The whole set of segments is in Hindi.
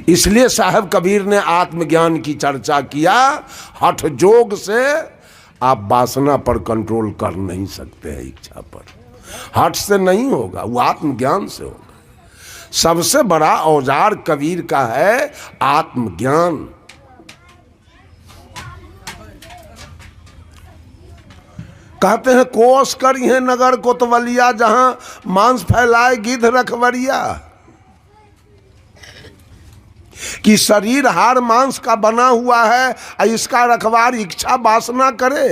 इसलिए साहब कबीर ने आत्मज्ञान की चर्चा किया। हठ जोग से आप वासना पर कंट्रोल कर नहीं सकते हैं, इच्छा पर। हठ से नहीं होगा, वो आत्मज्ञान से होगा। सबसे बड़ा औजार कबीर का है आत्मज्ञान। कहते हैं कोस करी है नगर कोतवलिया, जहां मांस फैलाए गिद्ध रखवरिया। कि शरीर हार मांस का बना हुआ है और इसका रखवार इच्छा वासना करे।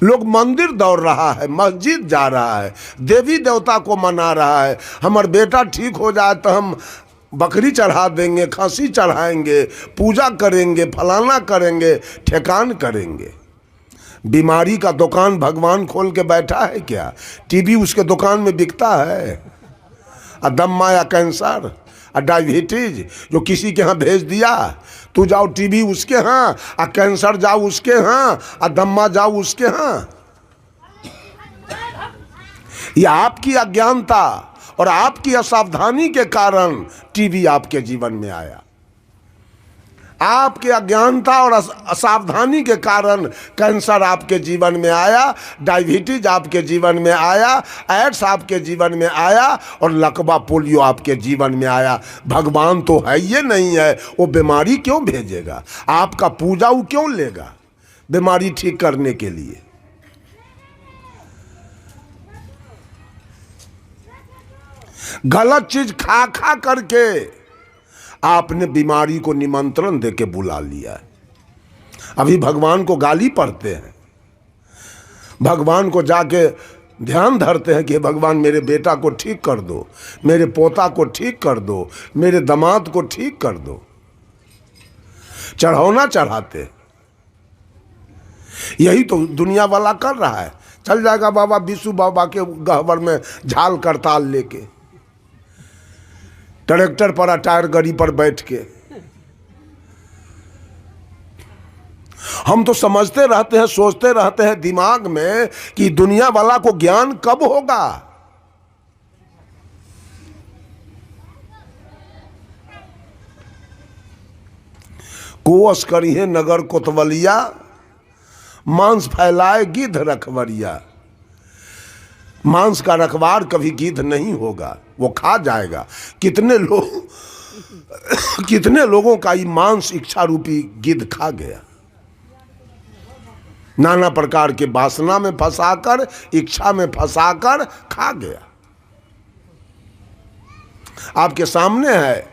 लोग मंदिर दौड़ रहा है, मस्जिद जा रहा है, देवी देवता को मना रहा है। हमार बेटा ठीक हो जाए तो हम बकरी चढ़ा देंगे, खस्सी चढ़ाएंगे, पूजा करेंगे, फलाना करेंगे, ठेकान करेंगे। बीमारी का दुकान भगवान खोल के बैठा है क्या? टीबी उसके दुकान में बिकता है, दम्मा या कैंसर और डायबिटीज जो किसी के यहाँ भेज दिया। तू जाओ टीबी उसके यहाँ, और कैंसर जाओ उसके यहाँ, और दम्मा जाओ उसके यहाँ। ये आपकी अज्ञानता और आपकी असावधानी के कारण टीबी आपके जीवन में आया। आपके अज्ञानता और असावधानी के कारण कैंसर आपके जीवन में आया, डायबिटीज आपके जीवन में आया, एड्स आपके जीवन में आया, और लकवा पोलियो आपके जीवन में आया। भगवान तो है ये नहीं है, वो बीमारी क्यों भेजेगा? आपका पूजा वो क्यों लेगा बीमारी ठीक करने के लिए? गलत चीज खा खा करके आपने बीमारी को निमंत्रण देके बुला लिया है। अभी भगवान को गाली पढ़ते हैं, भगवान को जाके ध्यान धरते हैं कि भगवान मेरे बेटा को ठीक कर दो, मेरे पोता को ठीक कर दो, मेरे दामाद को ठीक कर दो। चढ़ौना चढ़ाते। यही तो दुनिया वाला कर रहा है। चल जाएगा बाबा विशु बाबा के गहवर में झाल करताल लेके, ट्रैक्टर पर टायर गाड़ी पर बैठ के। हम तो समझते रहते हैं, सोचते रहते हैं दिमाग में कि दुनिया वाला को ज्ञान कब होगा। कोस करी है नगर कोतवलिया, मांस फैलाए गिद्ध रखवरिया। मांस का रखवार कभी गिद्ध नहीं होगा, वो खा जाएगा। कितने लोगों का ये मांस इच्छा रूपी गिद्ध खा गया। नाना प्रकार के वासना में फंसाकर, इच्छा में फंसाकर खा गया। आपके सामने है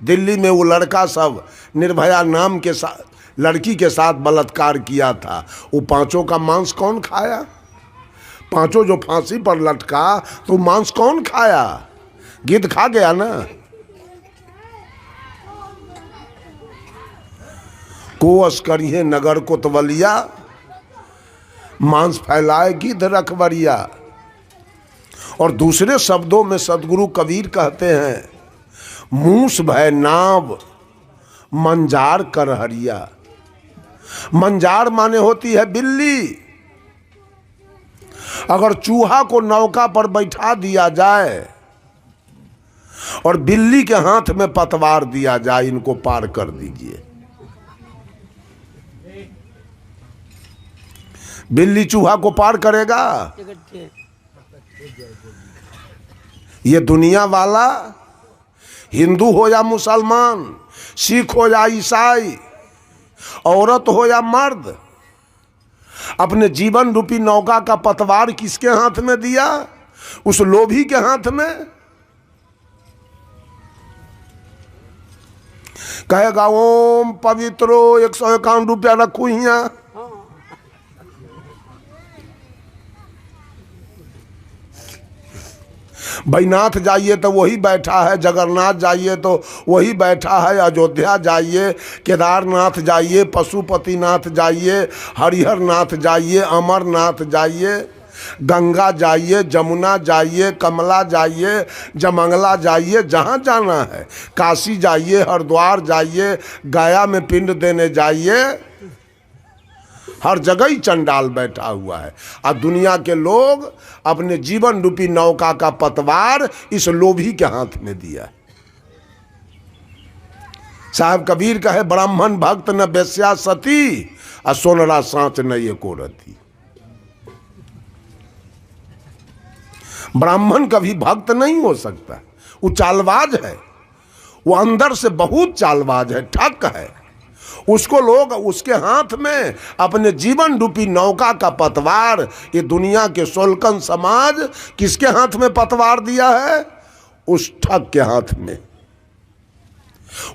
दिल्ली में वो लड़का सब निर्भया नाम के साथ लड़की के साथ बलात्कार किया था। वो पांचों का मांस कौन खाया? पांचों जो फांसी पर लटका तो मांस कौन खाया? गिद्ध खा गया ना। कोस करिए नगर कोतवलिया, मांस फैलाए गिद्ध रखवरिया। और दूसरे शब्दों में सदगुरु कबीर कहते हैं, मूस भय नाव मंजार करहरिया। मंजार माने होती है बिल्ली। अगर चूहा को नौका पर बैठा दिया जाए और बिल्ली के हाथ में पतवार दिया जाए, इनको पार कर दीजिए, बिल्ली चूहा को पार करेगा? ये दुनिया वाला, हिंदू हो या मुसलमान, सिख हो या ईसाई, औरत हो या मर्द, अपने जीवन रूपी नौका का पतवार किसके हाथ में दिया? उस लोभी के हाथ में। कहेगा ओम पवित्रो 151 रुपया रखू हिया। बैनाथ जाइए तो वही बैठा है, जगन्नाथ जाइए तो वही बैठा है, अयोध्या जाइए, केदारनाथ जाइए, पशुपतिनाथ जाइए, हरिहर नाथ जाइए, अमरनाथ जाइए, गंगा जाइए, जमुना जाइए, कमला जाइए, जमंगला जाइए, जहाँ जाना है। काशी जाइए, हरिद्वार जाइए, गया में पिंड देने जाइए, हर जगह ही चंडाल बैठा हुआ है। और दुनिया के लोग अपने जीवन रूपी नौका का पतवार इस लोभी के हाथ में दिया। साहब कबीर कहे ब्राह्मण भक्त न बेस्या सती, और सोनरा सांच न ये को रती। ब्राह्मण कभी भक्त नहीं हो सकता, वो चालबाज है, वो अंदर से बहुत चालबाज है, ठग है। उसको लोग उसके हाथ में अपने जीवन रूपी नौका का पतवार, ये दुनिया के सोलकन समाज किसके हाथ में पतवार दिया है? उस ठग के हाथ में,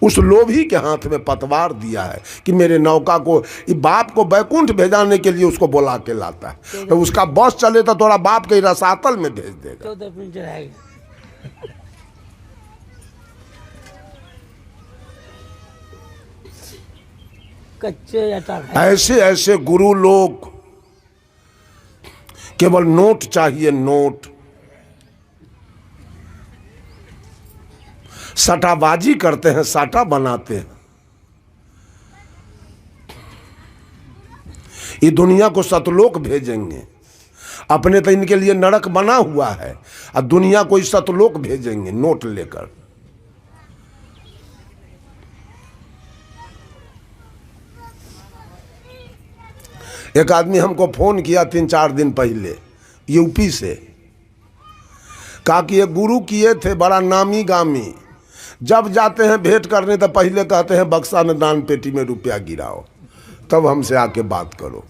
उस लोभी के हाथ में पतवार दिया है कि मेरे नौका को, बाप को बैकुंठ भेजाने के लिए उसको बुला के लाता है। तो उसका बस चले तो थोड़ा बाप के रसातल में भेज देगा। कच्चे ऐसे ऐसे गुरु लोग, केवल नोट चाहिए, नोट। सटाबाजी करते हैं, साटा बनाते हैं। ये दुनिया को सतलोक भेजेंगे, अपने तो इनके लिए नरक बना हुआ है, और दुनिया को इस सतलोक भेजेंगे नोट लेकर। एक आदमी हमको फोन किया 3-4 दिन पहले यूपी से, कहा कि ये गुरु किए थे बड़ा नामी गामी, जब जाते हैं भेंट करने तो पहले कहते हैं बक्सा में दान पेटी में रुपया गिराओ, तब हमसे आके बात करो।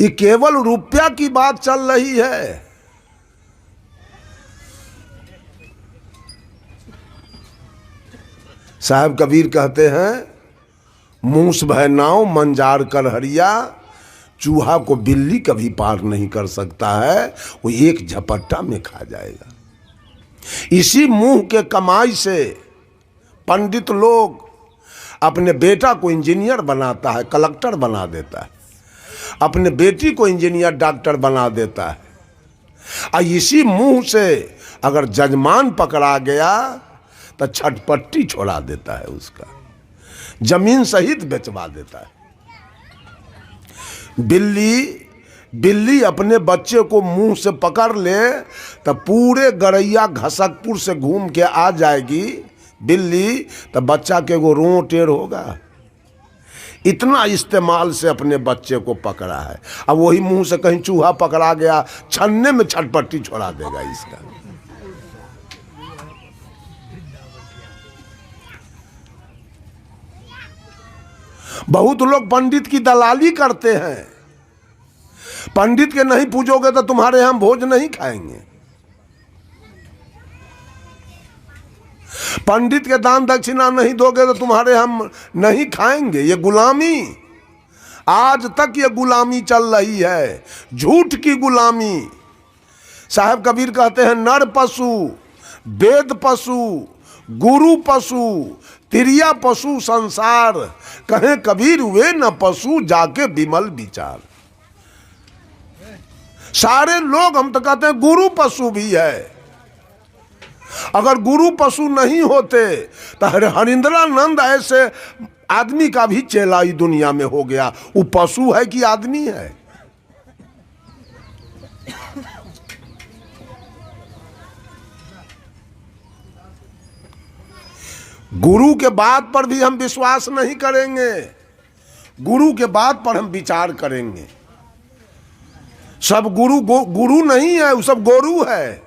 ये केवल रुपया की बात चल रही है। साहब कबीर कहते हैं मूस भय नाव मंजार कर हरिया, चूहा को बिल्ली कभी पार नहीं कर सकता है, वो एक झपट्टा में खा जाएगा। इसी मुंह के कमाई से पंडित लोग अपने बेटा को इंजीनियर बनाता है, कलेक्टर बना देता है, अपने बेटी को इंजीनियर डॉक्टर बना देता है। और इसी मुंह से अगर जजमान पकड़ा गया तो छटपट्टी छोड़ा देता है, उसका जमीन सहित बेचवा देता है। बिल्ली अपने बच्चे को मुंह से पकड़ ले तो पूरे गरैया घसकपुर से घूम के आ जाएगी बिल्ली, तो बच्चा के वो रों टेढ़ होगा। इतना इस्तेमाल से अपने बच्चे को पकड़ा है। अब वही मुंह से कहीं चूहा पकड़ा गया, छन्ने में छटपट्टी छोड़ा देगा इसका। बहुत लोग पंडित की दलाली करते हैं। पंडित के नहीं पूजोगे तो तुम्हारे यहां भोज नहीं खाएंगे, पंडित के दान दक्षिणा नहीं दोगे तो तुम्हारे हम नहीं खाएंगे। ये गुलामी, आज तक ये गुलामी चल रही है, झूठ की गुलामी। साहब कबीर कहते हैं नर पशु, वेद पशु, गुरु पशु, तिरिया पशु संसार, कहें कबीर वे न पशु जाके विमल विचार। सारे लोग, हम तो कहते हैं गुरु पशु भी है। अगर गुरु पशु नहीं होते तो हरिंद्रानंद ऐसे आदमी का भी चेला ही दुनिया में हो गया। वो पशु है कि आदमी है? गुरु के बात पर भी हम विश्वास नहीं करेंगे, गुरु के बात पर हम विचार करेंगे। सब गुरु नहीं है, वो सब गोरू है।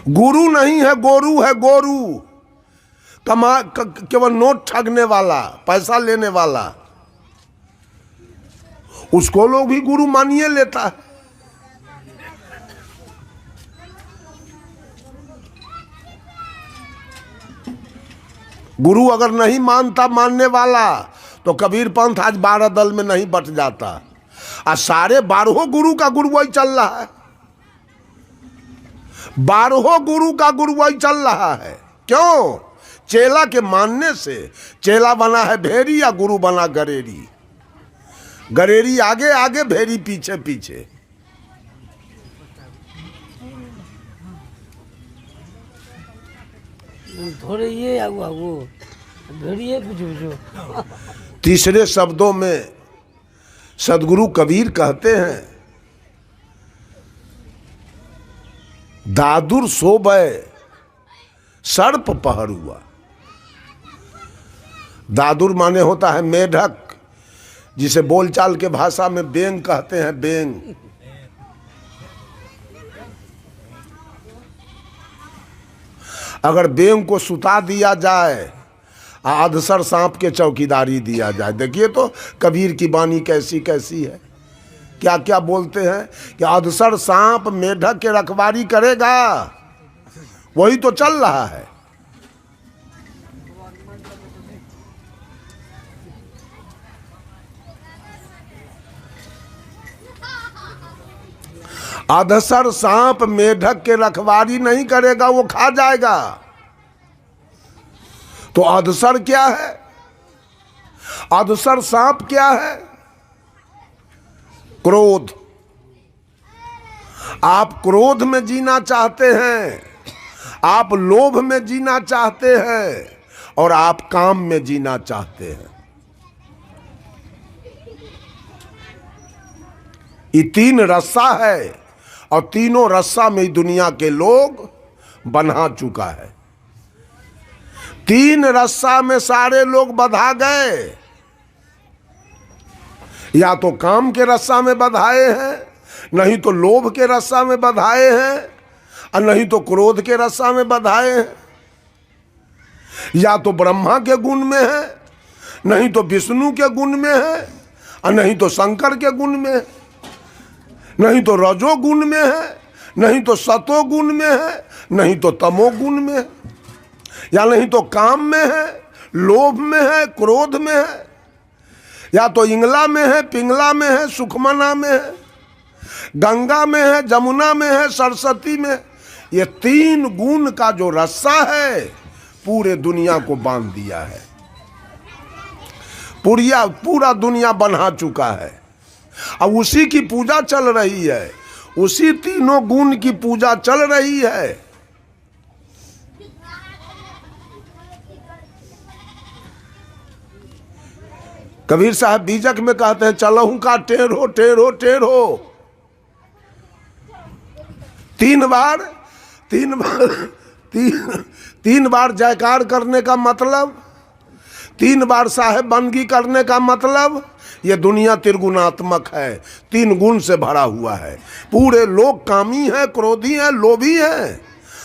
गुरु नहीं है, गोरू है। गोरू केवल नोट ठगने वाला, पैसा लेने वाला, उसको लोग भी गुरु मानिए लेता है। गुरु अगर नहीं मानता मानने वाला तो कबीर पंथ आज 12 दल में नहीं बट जाता। और सारे 12 गुरु का गुरु वही चल रहा है, 12 गुरु का गुरु वही चल रहा है। क्यों? चेला के मानने से। चेला बना है भेरी या गुरु बना गरेरी। गरेरी आगे आगे, भेरी पीछे पीछे। थोड़े ये आगू आगू घड़िए कुछ तीसरे शब्दों में सदगुरु कबीर कहते हैं, दादुर सोबे सर्प पहरुआ। दादुर माने होता है मेढक, जिसे बोलचाल के भाषा में बेंग कहते हैं, बेंग। अगर बेंग को सुता दिया जाए, अधसर सांप के चौकीदारी दिया जाए। देखिए तो कबीर की वाणी कैसी कैसी है, क्या क्या बोलते हैं कि अधसर सांप मेढक के रखवारी करेगा। वही तो चल रहा है। अधसर सांप मेढक के रखवारी नहीं करेगा, वो खा जाएगा। तो अधसर क्या है? अधसर सांप क्या है? क्रोध। आप क्रोध में जीना चाहते हैं, आप लोभ में जीना चाहते हैं, और आप काम में जीना चाहते हैं। ये तीन रस्सा है, और तीनों रस्सा में दुनिया के लोग बंधा चुका है। तीन रस्सा में सारे लोग बंधा गए। या तो काम के रस्सा में बंधाए हैं, नहीं तो लोभ के रस्सा में बंधाए हैं, और नहीं तो क्रोध के रस्सा में बंधाए हैं। या तो ब्रह्मा के गुण में है, नहीं तो विष्णु के गुण में है, और नहीं तो शंकर के गुण में है। नहीं तो रजो गुण में है, नहीं तो सतो गुण में है, नहीं तो तमो गुण में है। या नहीं तो काम में है, लोभ में है, क्रोध में है। या तो इंगला में है, पिंगला में है, सुखमना में है, गंगा में है, जमुना में है, सरस्वती में। ये तीन गुण का जो रस्सा है, पूरे दुनिया को बांध दिया है। पूरा दुनिया बन्हा चुका है। अब उसी की पूजा चल रही है, उसी तीनों गुण की पूजा चल रही है। कबीर साहब बीजक में कहते हैं, चलहूं का टेढ़ो टेढ़ो टेढ़ो। तीन बार जयकार करने का मतलब, 3 बार साहेब बनगी करने का मतलब, ये दुनिया त्रिगुणात्मक है, 3 गुण से भरा हुआ है। पूरे लोग कामी हैं, क्रोधी हैं, लोभी हैं,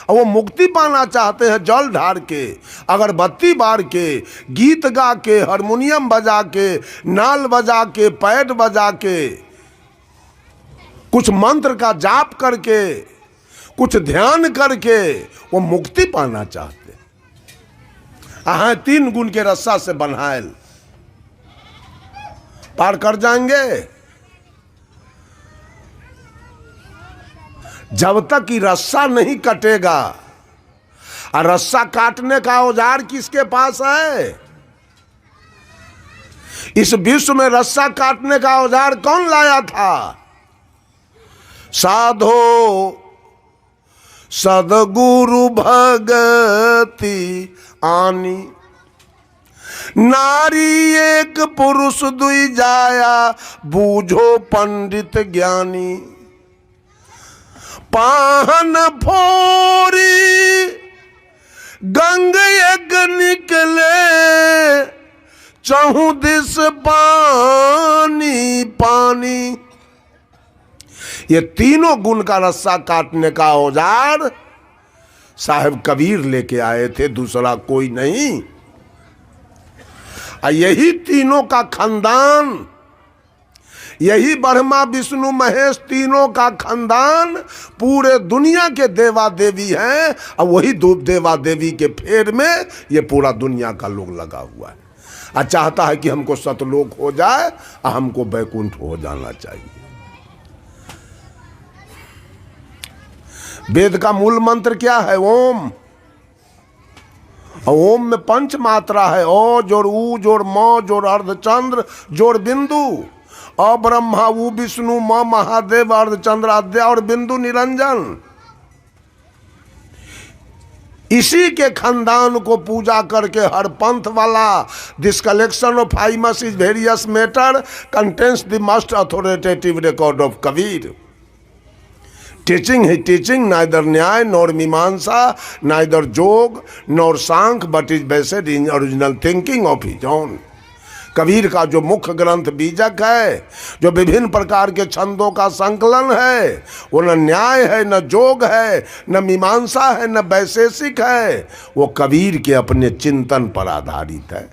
और वो मुक्ति पाना चाहते हैं जल ढार के, अगरबत्ती बार के, गीत गा के, हारमोनियम बजा के, नाल बजा के, पैड बजा के, कुछ मंत्र का जाप करके, कुछ ध्यान करके वो मुक्ति पाना चाहते हैं। 3 गुण के रस्सा से बन्हायल पार कर जाएंगे। जब तक कि रस्सा नहीं कटेगा, और रस्सा काटने का औजार किसके पास है? इस विश्व में रस्सा काटने का औजार कौन लाया था? साधो सदगुरु भगति आनी, नारी एक पुरुष दुई जाया, बूझो पंडित ज्ञानी। पाहन फोरी गंग एक निकले, चहु दिस पानी पानी। ये तीनों गुण का रस्सा काटने का औजार साहब कबीर लेके आए थे, दूसरा कोई नहीं। यही तीनों का खानदान, यही ब्रह्मा विष्णु महेश तीनों का खानदान पूरे दुनिया के देवा देवी हैं, और वही देवा देवी के फेर में ये पूरा दुनिया का लोग लगा हुआ है, और चाहता है कि हमको सतलोक हो जाए और हमको बैकुंठ हो जाना चाहिए। वेद का मूल मंत्र क्या है? ओम। ओम में 5 मात्रा है, ओ जोड़ ऊ जोड़ म जोड़ अर्धचंद्र जोड़ बिंदु। अ ब्रह्मा ऊ विष्णु म महादेव अर्धचंद्र आद्या और बिंदु निरंजन। इसी के खानदान को पूजा करके हर पंथ वाला, this collection of famous is various matter contains the most authoritative record of Kabir. Teaching he teaching neither Nyaya nor Mimamsa, neither Jog nor Sankhya, but is based in original thinking of his own. Kabir का जो मुख्य ग्रंथ बीजक है, जो विभिन्न प्रकार के छंदों का संकलन है, वो न न्याय है, न जोग है, न मीमांसा है, न वैशेषिक है, वो कबीर के अपने चिंतन पर आधारित है।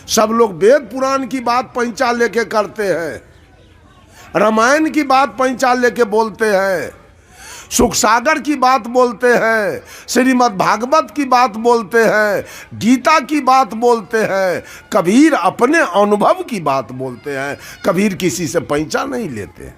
सब लोग वेद पुराण की बात पैंचा लेके करते हैं, रामायण की बात पैंचा लेके बोलते हैं, सुख सागर की बात बोलते हैं, श्रीमद् भागवत की बात बोलते हैं, गीता की बात बोलते हैं। कबीर अपने अनुभव की बात बोलते हैं, कबीर किसी से पैंचा नहीं लेते हैं।